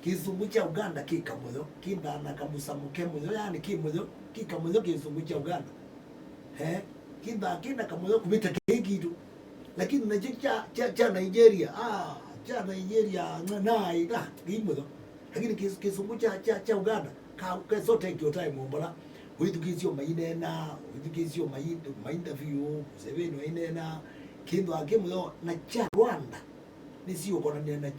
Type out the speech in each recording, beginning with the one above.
kizungu cha Uganda kikamoyo kindana kamusamuke moyo yani kimoyo kikamoyo kizungu cha Uganda kinda kamoyo kubita kitu lakini na cha Nigeria cha Nigeria nai kimoyo lakini kizungu cha Uganda ka sote kyo time mbola withukizio mainena withukizio mainterview seveno inena kindo akimoyo na cha Rwanda nisio kona na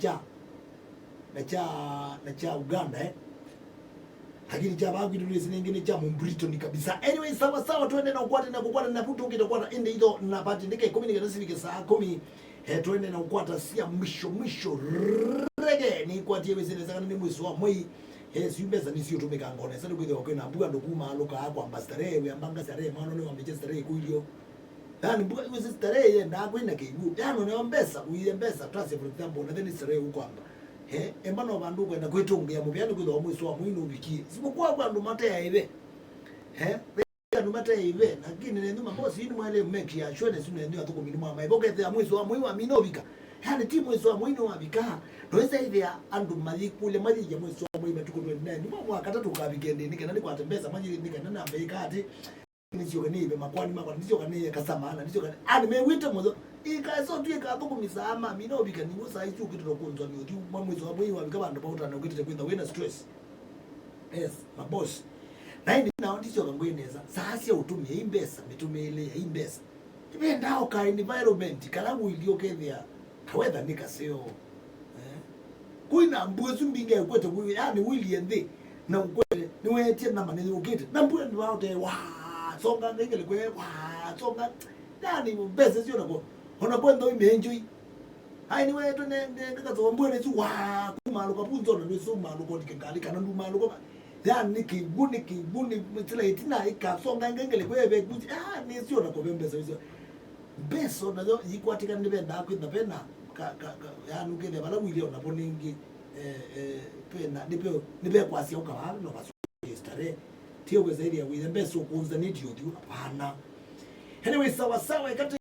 cha Uganda lakini cha bagu ndio nyingine cha Britain kabisa. Anyway, sawa tuende na ukwata na kukwata na puto kitakwata ende hizo na pati ndike 10 nikasifike saa 10 tuende na ukwata sia mwisho rege ni kwatie wezele zaka ni mwiso wa moi siumbeza nisio tumeka ngone sasa kwenda kwena mbuga ndokuma aloka hapo ambastare we ambanga sare mano ni wambeche sare kuilio yani mbuga iwe sare ye na kwenda kigu yani ne Mbesa uyembesa trust for example na then sare huko hapa embano vandu kwenda kwetongia mubyani kwitho mwiso wa mwino ubiki sipokuwa bandu mate ya ive bandu mate ya ive lakini nendo mambosi ni mwele make ya shwene sino ndio atuko minimu ama ibokete ya mwiso wa mwino wa minovika yani ti mwiso wa mwino wa bika ndoeza hivi andu mali kule mali ya mwiso wa mwino tuko 29 ni mwa katatu ka weekend ni kana kwa tembeza maji ni kana ambeika ati nisio kanibe makwani nisio kaniye kasamana nisio kani ani mewite mozo ikaso tu ikathuku misama minobika ni musa ichu kitu tokunzwa ni uti mwamwizo wa mwi wa bikabanda pauta na ukitete kwenda wena stress yes my boss na hindi na ndicho kangweneza sasa utumie imbesa mitumile imbesa ibendao ka environment kalamu iliyokethia kawetha nikaseo kuina mbuzu mbinga kwete kuwi yani William the na kwete ni wetie na maneno ukete na mbuzu ni waote wa songa ngele kwe wa songa yani mbesa sio nako ona kwenda imeenjoy haini wetu ngakazo mbwene tu wa kumalo kapunzo na niso malo ko dikali kana ndu malo ko yani kibuni mtila itina ikasonga ngengele kwebe kuji ni sio na ko mbesa hizo beso na zo yikwatika ndibenda kwenda pena yani ngene bala wili ona poningi pena nipe kwasi ukaba no baso stare tio kwa zaidi ya wili mbeso kuunza ndio hapana. Anyway, sawa ikati